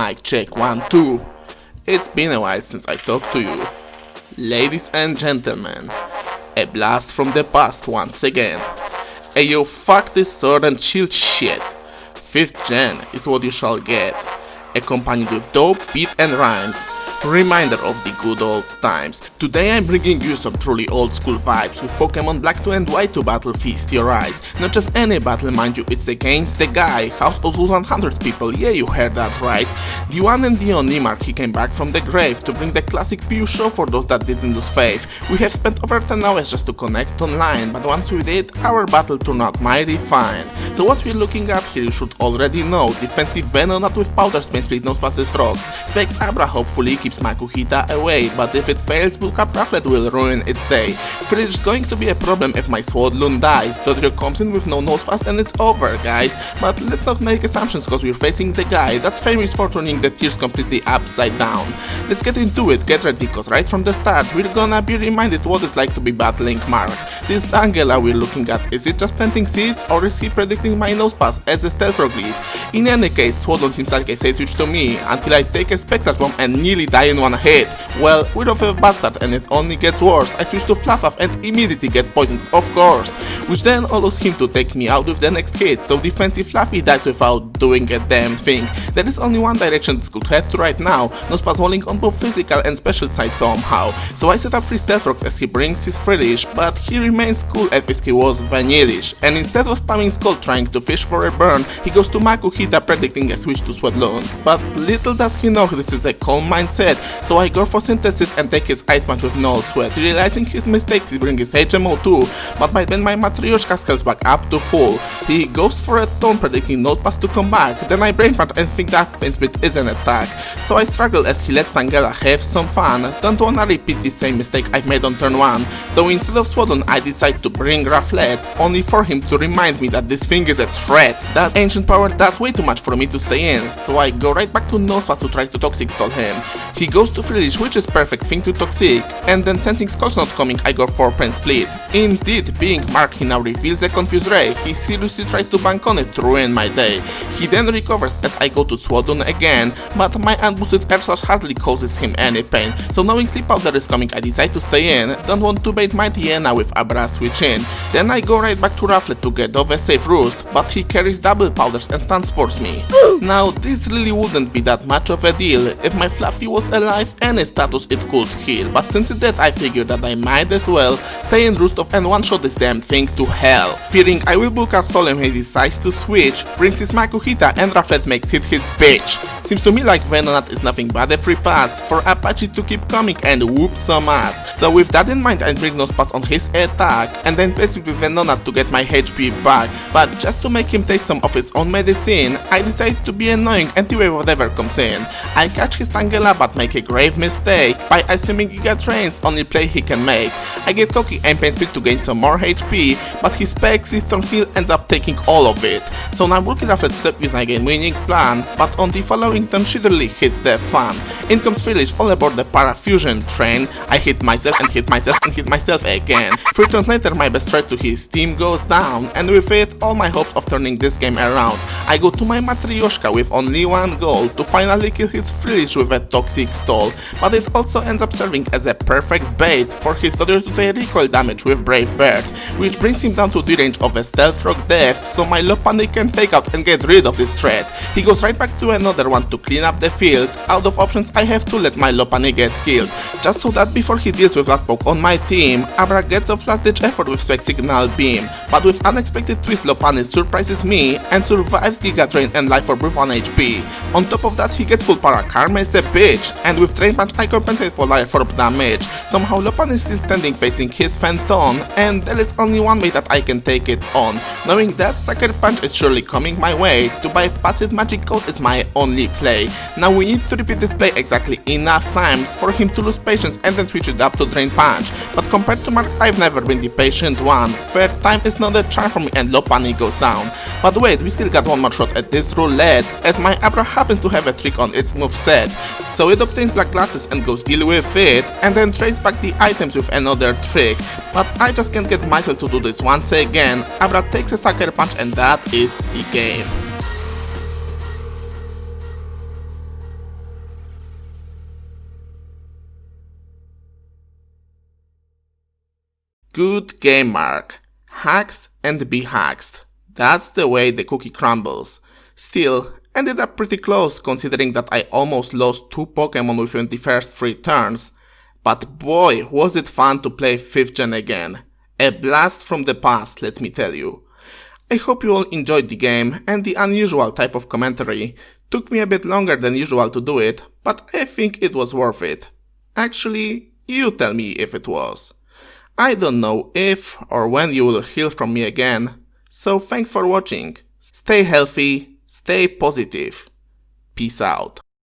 Mic check 1 2. It's been a while since I've talked to you. Ladies and gentlemen, a blast from the past once again. Ayo, fuck this sword and shield shit. 5th gen is what you shall get, accompanied with dope beat and rhymes. Reminder of the good old times. Today I'm bringing you some truly old school vibes with Pokemon Black 2 and White to battle feast your eyes. Not just any battle, mind you, it's against the guy, HouseOfWolves100 people, yeah, you heard that right. The one and the only Mark. He came back from the grave to bring the classic PU show for those that didn't lose faith. We have spent over 10 hours just to connect online, but once we did, our battle turned out mighty fine. So what we're looking at here you should already know. Defensive Venonat with Powder Spin Split Nose passes Rocks. Specs Abra hopefully keeps Makuhita away, but if it fails, Bulk Up Rufflet will ruin its day. Fridge is going to be a problem if my Swordloon dies. Dodrio comes in with no Nosepass and it's over, guys. But let's not make assumptions cause we're facing the guy that's famous for turning the tiers completely upside down. Let's get into it, get ready, cause right from the start we're gonna be reminded what it's like to be battling Mark. This Angela we're looking at, is it just planting seeds or is he predicting my Nosepass as a stealth rock lead? In any case, Wojton seems like a safe switch to me until I take a Spectral Bomb and nearly die in one hit. Well, we're of a bastard and it only gets worse. I switch to Fluff and immediately get poisoned, of course, which then allows him to take me out with the next hit, so defensive Fluffy dies without doing a damn thing. There is only one direction this could head to right now, Nosepass walling on both physical and special side somehow, so I set up 3 Stealth Rocks as he brings his Frillish, but he remains cool as he was vanillish, and instead of spamming Skull trying to fish for a burn, he goes to Makuhita predicting a switch to Swordloon. But little does he know this is a calm mindset, so I go for Synthesis and take his Ice Punch with no sweat. Realizing his mistakes, he brings his HMO too, but by then my Matryoshka scales back up to full. He goes for a Taunt predicting Nosepass to come back, then I Brain Punch and think that Pain Split is an attack. So I struggle as he lets Tangela have some fun. Don't wanna repeat the same mistake I've made on turn 1, so instead of Swordloon I decide to bring Rufflet, only for him to remind me that this thing is a threat. That ancient power does way too much for me to stay in, so I go right back to Nosepass to try to Toxic Stall him. He goes to Frillish, which is perfect thing to Toxic, and then sensing Skull's not coming I go for Pain Split. Indeed, being Mark, he now reveals a confused Ray. He seriously tries to bank on it to ruin my day. He then recovers as I go to Swordloon again, but my unboosted Air Slash hardly causes him any pain, so knowing Sleep Powder is coming I decide to stay in, don't want to bait my Diana with Abra switch in. Then I go right back to Rufflet to get off a safe roost, but he carries double powders and stun spores me. Now this really wouldn't be that much of a deal if my Fluffy was alive and a status it could heal, but since it's dead I figured that I might as well stay in roost off and one-shot this damn thing to hell. Fearing I will Bulk Up Stall him, he decides to switch, brings his Makuhita and Rufflet makes it his bitch. Seems to me like Venonat is nothing but a free pass for Apache to keep coming and whoop some ass. So with that in mind I bring Nosepass on his attack and then place it with Venonat to get my HP back, but just to make him taste some of his own medicine, I decide to be annoying anyway whatever comes in. I catch his Tangela but make a grave mistake by assuming Giga Train's only play he can make. I get cocky and Pain Split to gain some more HP, but his Specs Storm Field ends up taking all of it. So now I'm working after the step using again winning plan, but on the following turn she really hits the fan. In comes Frillish all aboard the Parafusion train. I hit myself and hit myself and hit myself again. 3 turns later my best threat to his team goes down, and with it all my hopes of turning this game around. I go to my Matryoshka with only one goal, to finally kill his Frillish with a Toxic Stall, but it also ends up serving as a perfect bait for his Dodrio to take recoil damage with Brave Bird, which brings him down to the range of a Stealth Rock death, so my Lopunny can fake out and get rid of this threat. He goes right back to another one to clean up the field. Out of options I have to let my Lopunny get killed, just so that before he deals with last poke on my team, Abra gets off last ditch effort with Spec Signal Beam, but with unexpected twist Lopunny surprises me and survives Giga Drain and Life Orb with 1 HP. On top of that he gets full para, Karma is a bitch, and with Drain Punch I compensate for Life Orb damage. Somehow Lopunny is still standing facing his Phantom, and there is only one way that I can take it on. Knowing that Sucker Punch is surely coming my way, to bypass it Magic Code is my only play. Now we need to repeat this play exactly enough times for him to lose patience and then switch it up to Drain Punch, but compared to Mark I've never been the patient one. Third time is not a charm for me and Lopunny goes down. But wait, we still got one more shot at this roulette, as my Abra happens to have a trick on its moveset. So it obtains black glasses and goes deal with it, and then trades back the items with another trick. But I just can't get myself to do this once again. Abra takes a Sucker Punch and that is the game. Good game, Mark. Hacks and be hacked. That's the way the cookie crumbles. Still, ended up pretty close considering that I almost lost 2 Pokemon within the first 3 turns. But boy, was it fun to play 5th gen again. A blast from the past, let me tell you. I hope you all enjoyed the game, and the unusual type of commentary. Took me a bit longer than usual to do it, but I think it was worth it. Actually, you tell me if it was. I don't know if or when you will hear from me again, so thanks for watching. Stay healthy, stay positive. Peace out.